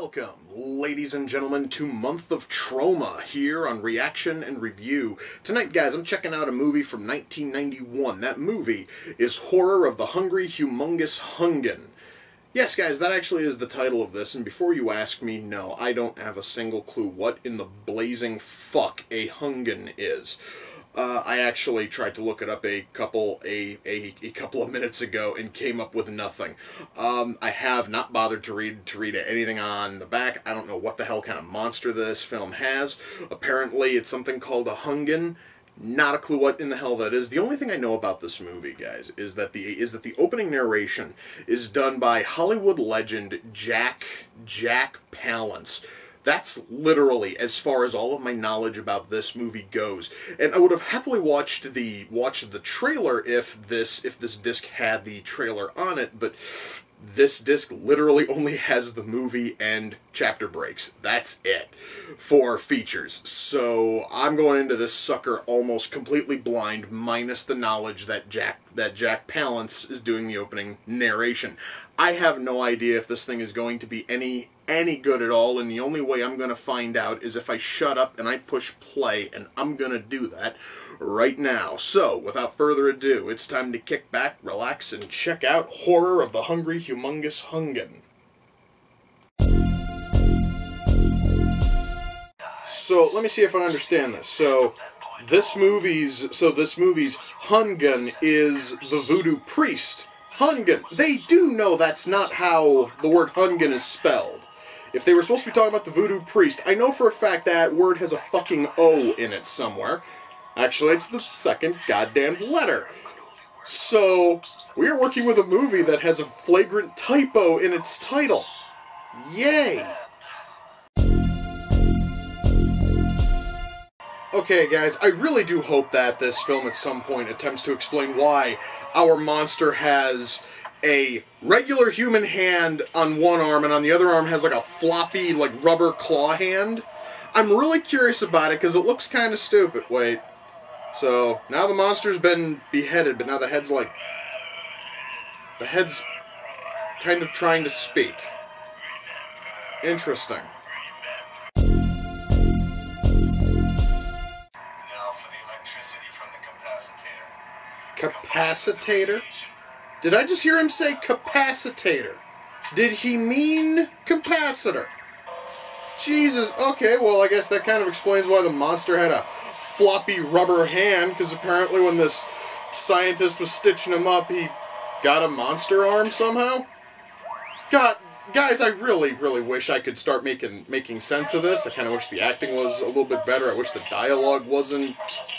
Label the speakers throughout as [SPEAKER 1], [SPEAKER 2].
[SPEAKER 1] Welcome, ladies and gentlemen, to Month of Trauma here on Reaction and Review. Tonight, guys, I'm checking out a movie from 1991. That movie is Horror of the Hungry Humongous Hungan. Yes, guys, that actually is the title of this, and before you ask me, no, I don't have a single clue what in the blazing fuck a Hungan is. I actually tried to look it up a couple of minutes ago and came up with nothing. I have not bothered to read anything on the back. I don't know what the hell kind of monster this film has. Apparently, it's something called a Hungan. Not a clue what in the hell that is. The only thing I know about this movie, guys, is that the opening narration is done by Hollywood legend Jack Palance. That's literally as far as all of my knowledge about this movie goes. And I would have happily watched the trailer if this disc had the trailer on it, but this disc literally only has the movie and chapter breaks. That's it for features. So I'm going into this sucker almost completely blind, minus the knowledge that Jack Palance is doing the opening narration. I have no idea if this thing is going to be any good at all, and the only way I'm going to find out is if I shut up and I push play, and I'm going to do that right now. So, without further ado, it's time to kick back, relax, and check out Horror of the Hungry Humongous Hungan. So, let me see if I understand this. So, this movie's Hungan is the voodoo priest. Hungan. They do know that's not how the word Hungan is spelled. If they were supposed to be talking about the voodoo priest, I know for a fact that word has a fucking O in it somewhere. Actually, it's the second goddamn letter. So, we are working with a movie that has a flagrant typo in its title. Yay! Okay, guys, I really do hope that this film at some point attempts to explain why our monster has a regular human hand on one arm, and on the other arm has like a floppy, like, rubber claw hand. I'm really curious about it, because it looks kind of stupid. Wait. So, now the monster's been beheaded, but now the head's like... the head's kind of trying to speak. Interesting.
[SPEAKER 2] Now for the electricity from the capacitator.
[SPEAKER 1] Capacitator? Did I just hear him say capacitator? Did he mean capacitor? Jesus, okay, well I guess that kind of explains why the monster had a floppy rubber hand, because apparently when this scientist was stitching him up, he got a monster arm somehow? God, guys, I really wish I could start making sense of this. I kind of wish the acting was a little bit better. I wish the dialogue wasn't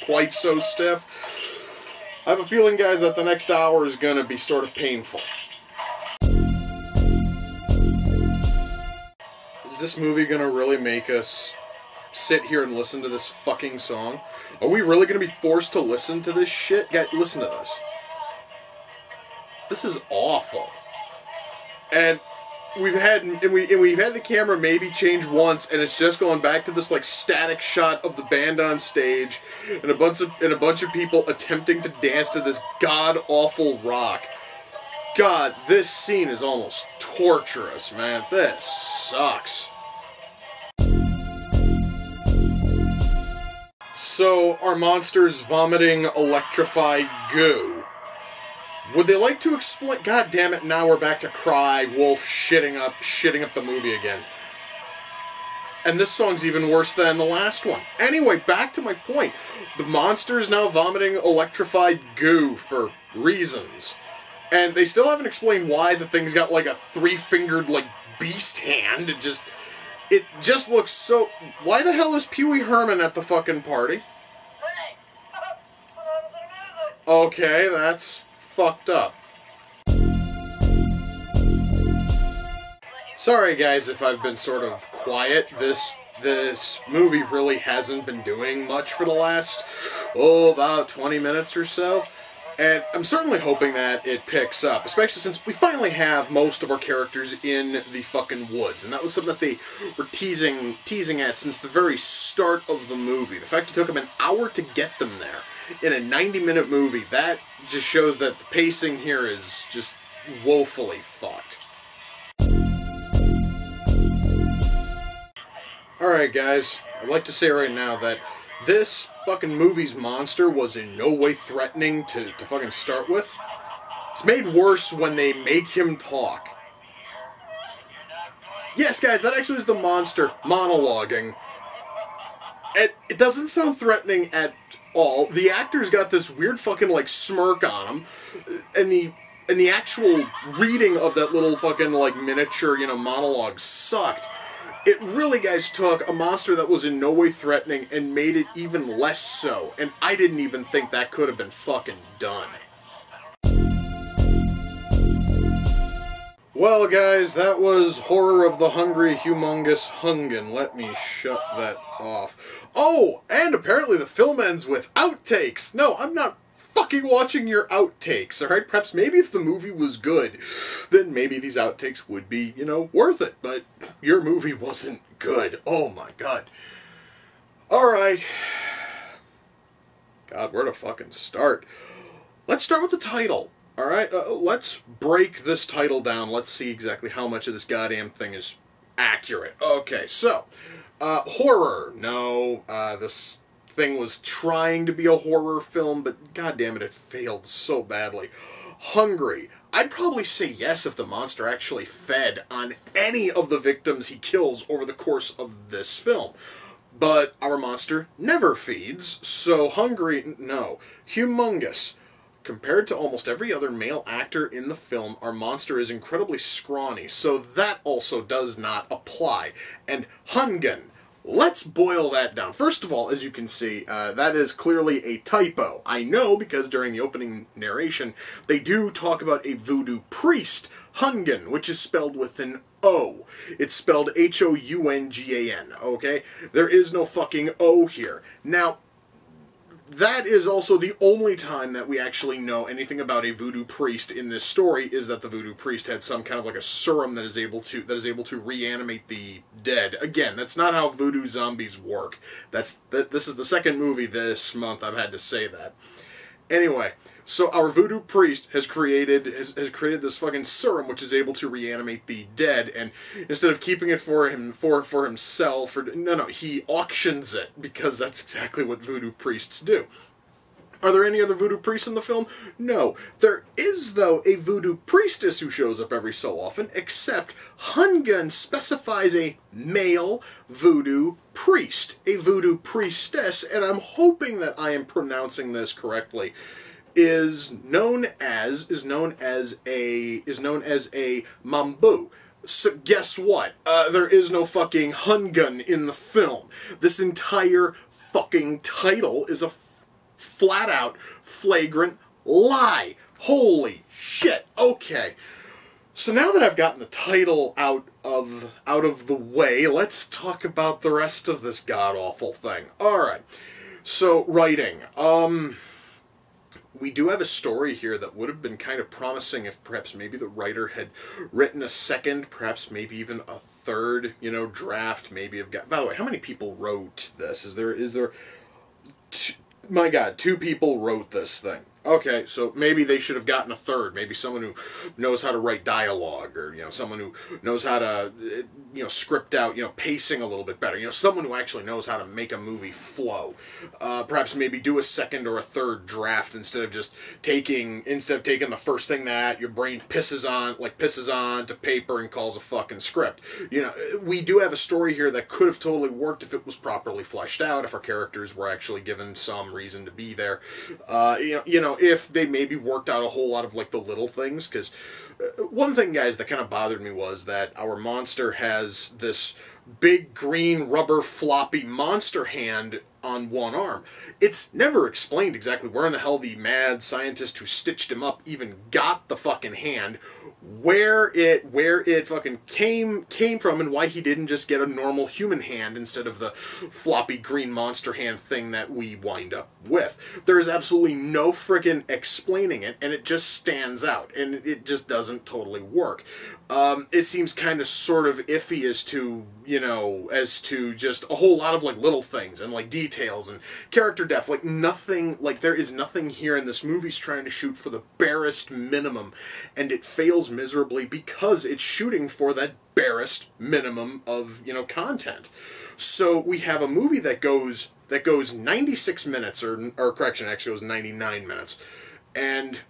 [SPEAKER 1] quite so stiff. I have a feeling, guys, that the next hour is going to be sort of painful. Is this movie going to really make us sit here and listen to this fucking song? Are we really going to be forced to listen to this shit? Guys, listen to this. This is awful. And we've had the camera maybe change once, and it's just going back to this like static shot of the band on stage and a bunch of people attempting to dance to this god-awful rock. God, this scene is almost torturous, man. This sucks. So, our monster's vomiting electrified goo. Would they like to explain? God damn it! Now we're back to Cry Wolf shitting up the movie again. And this song's even worse than the last one. Anyway, back to my point. The monster is now vomiting electrified goo for reasons, and they still haven't explained why the thing's got like a three-fingered like beast hand. It just looks so. Why the hell is Pee Wee Herman at the fucking party? Okay, that's fucked up. Sorry guys if I've been sort of quiet. This movie really hasn't been doing much for the last, about 20 minutes or so. And I'm certainly hoping that it picks up, especially since we finally have most of our characters in the fucking woods. And that was something that they were teasing at since the very start of the movie. The fact it took them an hour to get them there in a 90-minute movie, that just shows that the pacing here is just woefully fucked. Alright, guys, I'd like to say right now that this fucking movie's monster was in no way threatening to fucking start with. It's made worse when they make him talk. Yes, guys, that actually is the monster monologuing. It doesn't sound threatening at all. The actor's got this weird fucking, like, smirk on him. And the actual reading of that little fucking, like, miniature, monologue sucked. It really, guys, took a monster that was in no way threatening and made it even less so. And I didn't even think that could have been fucking done. Well, guys, that was Horror of the Hungry Humongous Hungan. Let me shut that off. Oh, and apparently the film ends with outtakes. No, I'm not fucking watching your outtakes, alright? Perhaps maybe if the movie was good, then maybe these outtakes would be, worth it. But your movie wasn't good. Oh my god. Alright. God, where to fucking start? Let's start with the title. Alright, let's break this title down. Let's see exactly how much of this goddamn thing is accurate. Okay, so, horror. No, this thing was trying to be a horror film, but goddammit, it failed so badly. Hungry. I'd probably say yes if the monster actually fed on any of the victims he kills over the course of this film. But our monster never feeds, so hungry, no. Humongous. Compared to almost every other male actor in the film, our monster is incredibly scrawny, so that also does not apply. And Hungan. Let's boil that down. First of all, as you can see, that is clearly a typo. I know because during the opening narration, they do talk about a voodoo priest, Hungan, which is spelled with an O. It's spelled H-O-U-N-G-A-N, okay? There is no fucking O here. Now, that is also the only time that we actually know anything about a voodoo priest in this story, is that the voodoo priest had some kind of like a serum that is able to reanimate the dead. Again, that's not how voodoo zombies work. This is the second movie this month I've had to say that. Anyway, so our voodoo priest has created this fucking serum which is able to reanimate the dead, and instead of keeping it for himself, he auctions it, because that's exactly what voodoo priests do. Are there any other voodoo priests in the film? No. There is, though, a voodoo priestess who shows up every so often, except Hungan specifies a male voodoo priest, a voodoo priestess, and I'm hoping that I am pronouncing this correctly, is known as a mambu. So guess what? There is no fucking Hungan in the film. This entire fucking title is a flat-out, flagrant lie. Holy shit. Okay. So now that I've gotten the title out of the way, let's talk about the rest of this god-awful thing. Alright. So, writing. We do have a story here that would have been kind of promising if perhaps maybe the writer had written a second, perhaps maybe even a third, draft, maybe of... By the way, how many people wrote this? Is there... My God, 2 people wrote this thing. Okay, so maybe they should have gotten a third. Maybe someone who knows how to write dialogue, or, someone who knows how to, script out, pacing a little bit better. Someone who actually knows how to make a movie flow. Perhaps maybe do a second or a third draft instead of taking the first thing that your brain pisses on to paper and calls a fucking script. We do have a story here that could have totally worked if it was properly fleshed out, if our characters were actually given some reason to be there. If they maybe worked out a whole lot of, like, the little things, because one thing, guys, that kind of bothered me was that our monster has this big green rubber floppy monster hand on one arm. It's never explained exactly where in the hell the mad scientist who stitched him up even got the fucking hand, where it fucking came from, and why he didn't just get a normal human hand instead of the floppy green monster hand thing that we wind up with. There is absolutely no friggin' explaining it, and it just stands out, and it just doesn't totally work. It seems kind of sort of iffy as to just a whole lot of, like, little things and, like, details and character depth. Like, nothing, like, there is nothing here, and this movie's trying to shoot for the barest minimum, and it fails miserably because it's shooting for that barest minimum of, content. So we have a movie that goes 96 minutes, or correction, actually goes 99 minutes. And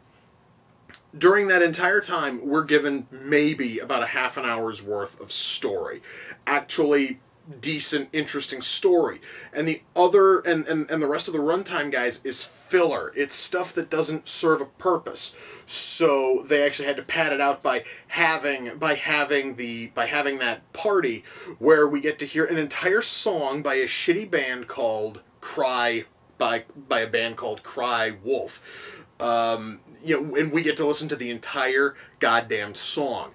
[SPEAKER 1] during that entire time, we're given maybe about a half an hour's worth of story. Actually decent, interesting story. And the other, and the rest of the runtime, guys, is filler. It's stuff that doesn't serve a purpose. So they actually had to pad it out by having that party where we get to hear an entire song by a shitty band called Cry, by a band called Cry Wolf. And we get to listen to the entire goddamn song.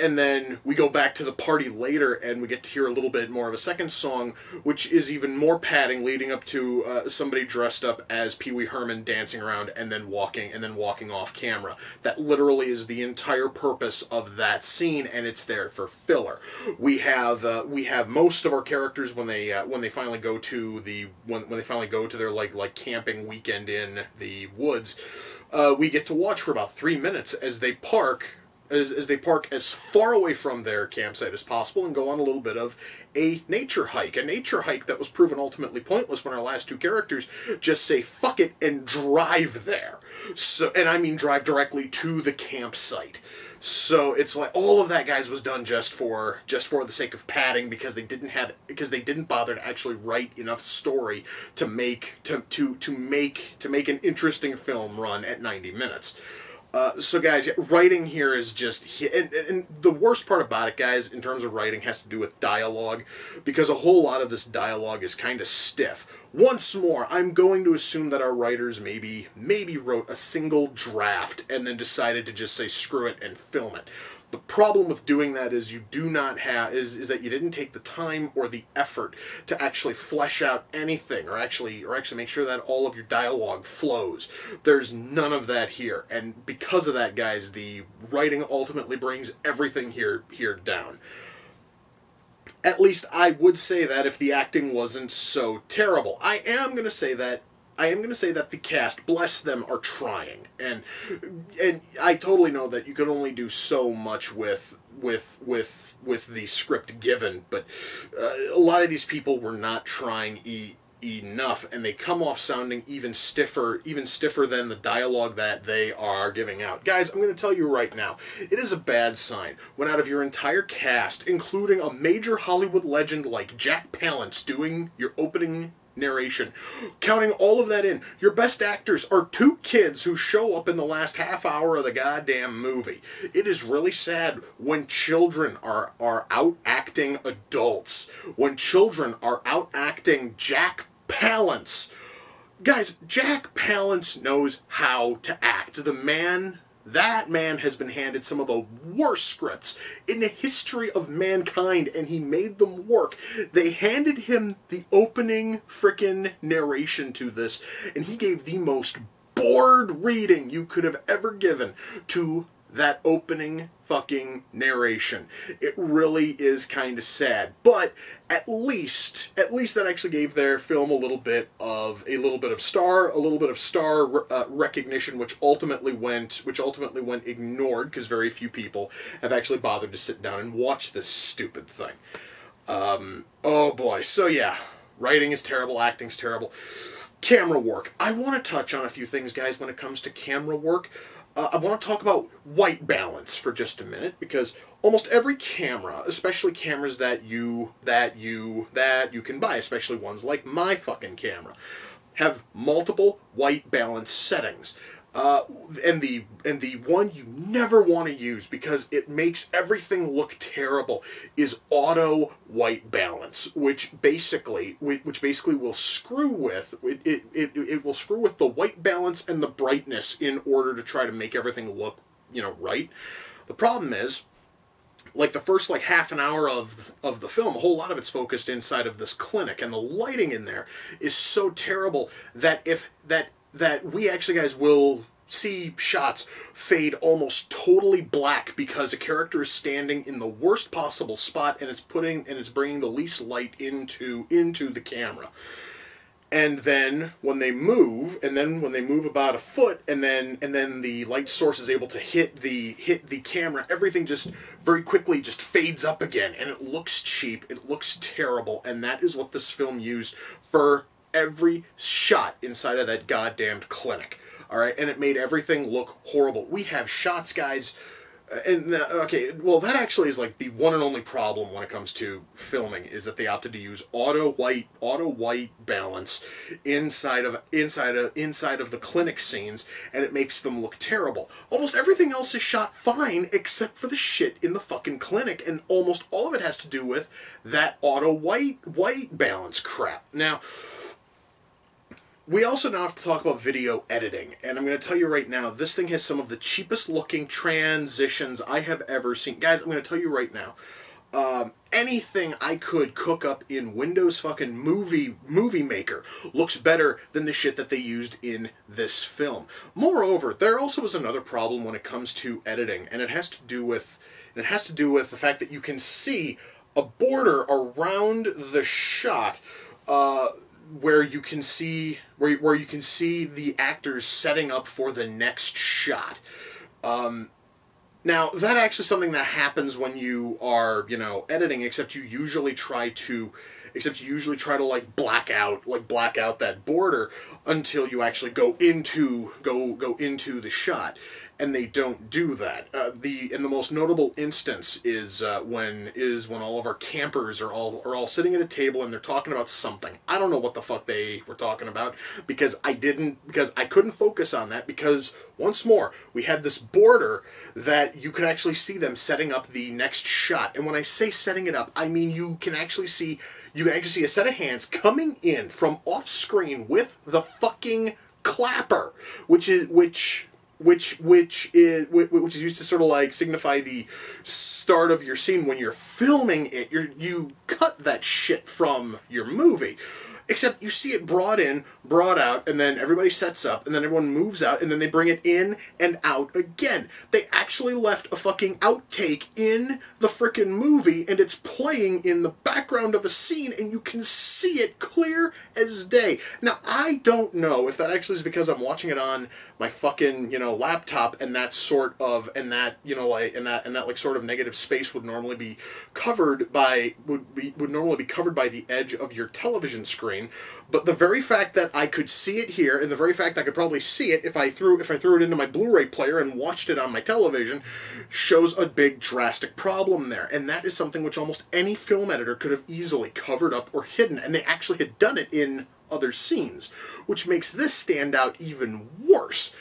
[SPEAKER 1] And then we go back to the party later, and we get to hear a little bit more of a second song, which is even more padding, leading up to somebody dressed up as Pee Wee Herman dancing around and then walking off camera. That literally is the entire purpose of that scene, and it's there for filler. We have most of our characters when they finally go to their like camping weekend in the woods. We get to watch for about 3 minutes as they park. As they park as far away from their campsite as possible and go on a little bit of a nature hike. A nature hike that was proven ultimately pointless when our last two characters just say fuck it and drive there. So, and I mean drive directly to the campsite. So it's like all of that, guys, was done just for the sake of padding, because they didn't bother to actually write enough story to make an interesting film run at 90 minutes. So guys, writing here is just, and the worst part about it, guys, in terms of writing, has to do with dialogue, because a whole lot of this dialogue is kind of stiff. Once more, I'm going to assume that our writers maybe wrote a single draft and then decided to just say screw it and film it. The problem with doing that is is that you didn't take the time or the effort to actually flesh out anything, or actually make sure that all of your dialogue flows. There's none of that here, and because of that, guys, the writing ultimately brings everything here down. At least I would say that if the acting wasn't so terrible. I am going to say that the cast, bless them, are trying, and I totally know that you can only do so much with the script given, but a lot of these people were not trying enough, and they come off sounding even stiffer than the dialogue that they are giving out. Guys, I'm going to tell you right now, it is a bad sign when out of your entire cast, including a major Hollywood legend like Jack Palance doing your opening narration, counting all of that in, your best actors are two kids who show up in the last half hour of the goddamn movie. It is really sad when children are out acting adults, when children are out acting Jack Palance. Guys, Jack Palance knows how to act. That man has been handed some of the worst scripts in the history of mankind, and he made them work. They handed him the opening frickin' narration to this, and he gave the most bored reading you could have ever given to that opening fucking narration. It really is kind of sad, but at least that actually gave their film a little bit of star recognition, which ultimately went ignored, because very few people have actually bothered to sit down and watch this stupid thing. Oh boy. So yeah, writing is terrible, acting's terrible. Camera work. I want to touch on a few things, guys, when it comes to camera work. I want to talk about white balance for just a minute, because almost every camera, especially cameras that you can buy, especially ones like my fucking camera, have multiple white balance settings. And the one you never want to use, because it makes everything look terrible, is auto white balance, which basically will screw with it will screw with the white balance and the brightness in order to try to make everything look, right. The problem is, like the first half an hour of the film, a whole lot of it's focused inside of this clinic, and the lighting in there is so terrible that that we actually, guys, will see shots fade almost totally black because a character is standing in the worst possible spot, and it's bringing the least light into the camera. And then when they move, about a foot, and then the light source is able to hit the camera, everything just very quickly just fades up again, and it looks cheap, it looks terrible, and that is what this film used for every shot inside of that goddamned clinic. All right, and it made everything look horrible. We have shots, guys. Okay, well, that actually is like the one and only problem when it comes to filming, is that they opted to use auto white balance inside of the clinic scenes, and it makes them look terrible. Almost everything else is shot fine except for the shit in the fucking clinic, and almost all of it has to do with that auto white balance crap. Now, we also now have to talk about video editing, and I'm going to tell you right now, this thing has some of the cheapest looking transitions I have ever seen. Guys, I'm going to tell you right now, anything I could cook up in Windows fucking Movie Maker looks better than the shit that they used in this film. Moreover, there also is another problem when it comes to editing, and it has to do with the fact that you can see a border around the shot, where you can see the actors setting up for the next shot. Now, that actually is something that happens when you are, editing, except you usually try to like black out that border until you actually go into the shot. And they don't do that. The most notable instance is when all of our campers are all sitting at a table and they're talking about something. I don't know what the fuck they were talking about because I couldn't focus on that, because once more we had this border that you could actually see them setting up the next shot. And when I say setting it up, I mean you can actually see a set of hands coming in from off screen with the fucking clapper, which is used to sort of like signify the start of your scene. When you're filming it, you cut that shit from your movie. Except you see it brought out, and then everybody sets up, and then everyone moves out, and then they bring it in and out again. They actually left a fucking outtake in the frickin' movie, and it's playing in the background of a scene, and you can see it clear as day. Now, I don't know if that actually is because I'm watching it on my fucking, laptop, and that sort of, and that sort of negative space would normally be covered by, would normally be covered by the edge of your television screen. But the very fact that I could see it here, and the very fact I could probably see it if I threw it into my Blu-ray player and watched it on my television, shows a big drastic problem there. And that is something which almost any film editor could have easily covered up or hidden, and they actually had done it in other scenes, which makes this stand out even worse.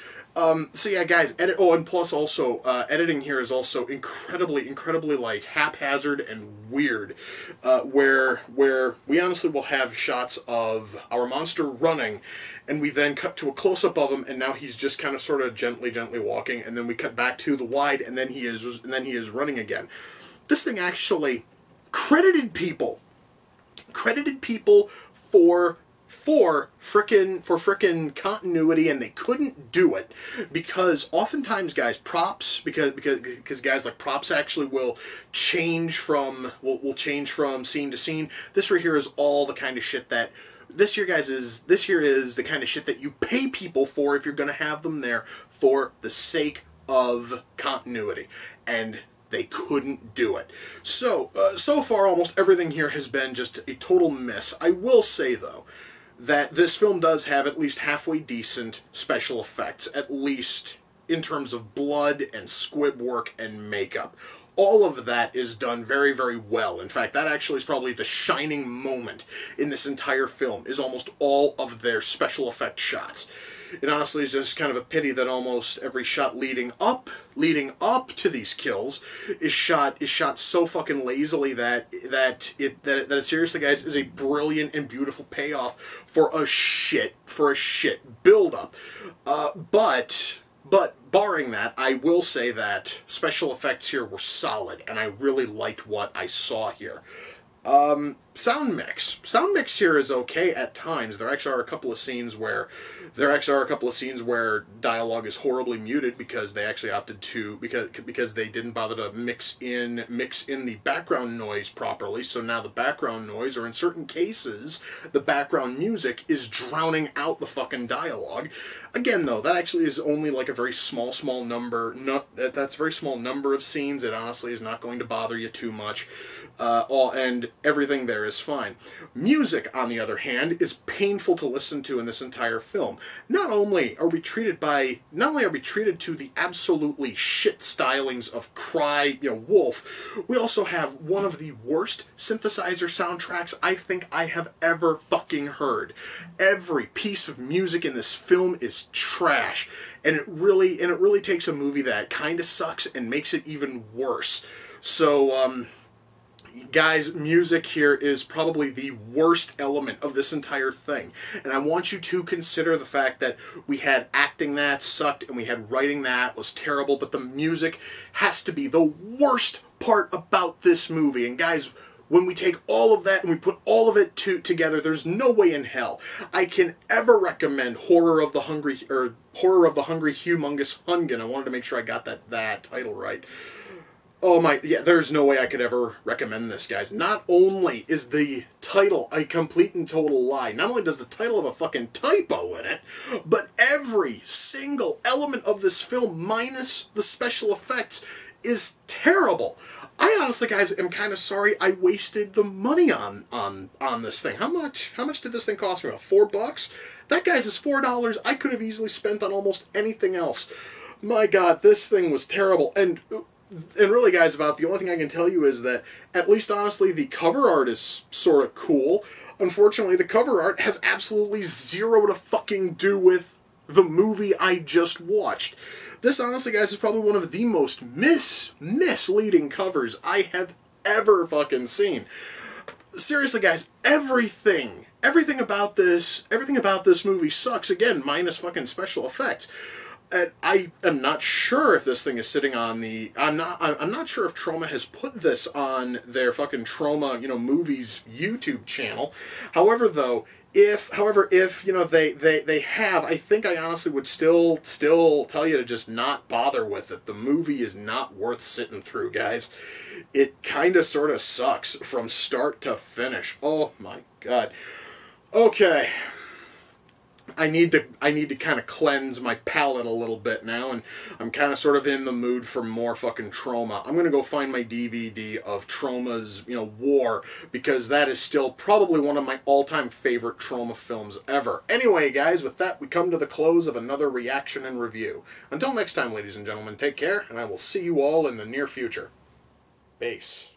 [SPEAKER 1] So yeah, guys, and plus also, editing here is also incredibly, like, haphazard and weird, where we honestly will have shots of our monster running, and we then cut to a close-up of him, and now he's just kind of sort of gently for and then we cut back to the wide, and then he is running again. This thing actually credited people for frickin' continuity, and they couldn't do it because oftentimes, guys, props because guys, like, props actually will change from scene to scene. This right here is all the kind of shit that this here is the kind of shit that you pay people for if you're going to have them there for the sake of continuity, and they couldn't do it. So far, almost everything here has been just a total miss. I will say, though, that this film does have at least halfway decent special effects, at least in terms of blood and squib work and makeup. All of that is done very, very well. In fact, that actually is probably the shining moment in this entire film, is almost all of their special effect shots. It honestly is just kind of a pity that almost every shot leading up to these kills is shot so fucking lazily that it seriously, guys, is a brilliant and beautiful payoff for a shit build-up. But barring that, I will say that special effects here were solid, and I really liked what I saw here. sound mix. Sound mix here is okay at times. There actually are a couple of scenes where dialogue is horribly muted because they actually opted to because they didn't bother to mix in the background noise properly. So now the background noise, or in certain cases, the background music is drowning out the fucking dialogue. Again, though, that actually is only like a very small number. That's a very small number of scenes. It honestly is not going to bother you too much. And everything there is fine. Music, on the other hand, is painful to listen to in this entire film. Not only are we treated to the absolutely shit stylings of Cry, Wolf, we also have one of the worst synthesizer soundtracks I think I have ever fucking heard. Every piece of music in this film is trash, and it really takes a movie that kind of sucks and makes it even worse. So, guys, music here is probably the worst element of this entire thing. And I want you to consider the fact that we had acting that sucked and we had writing that was terrible, but the music has to be the worst part about this movie. And guys, when we take all of that and we put all of it together, there's no way in hell I can ever recommend Horror of the Hungry Humongous Hungan. I wanted to make sure I got that title right. Oh my, yeah, there's no way I could ever recommend this, guys. Not only is the title a complete and total lie, not only does the title have a fucking typo in it, but every single element of this film, minus the special effects, is terrible. I honestly, guys, am kind of sorry I wasted the money on this thing. How much did this thing cost me? About $4? That, guys, is $4 I could have easily spent on almost anything else. My God, this thing was terrible. And really, guys, about the only thing I can tell you is that, at least honestly, the cover art is sort of cool. Unfortunately, the cover art has absolutely zero to fucking do with the movie I just watched. This, honestly, guys, is probably one of the most misleading covers I have ever fucking seen. Seriously, guys, everything about this movie sucks. Again, minus fucking special effects. And I am not sure if this thing is sitting on the... I'm not sure if Troma has put this on their fucking Troma, movies YouTube channel. However, if they have, I think I honestly would still tell you to just not bother with it. The movie is not worth sitting through, guys. It kind of sort of sucks from start to finish. Oh my God. Okay. I need to kind of cleanse my palate a little bit now, and I'm kind of sort of in the mood for more fucking Troma. I'm gonna go find my DVD of Troma's, War, because that is still probably one of my all-time favorite Troma films ever. Anyway, guys, with that, we come to the close of another reaction and review. Until next time, ladies and gentlemen, take care, and I will see you all in the near future. Peace.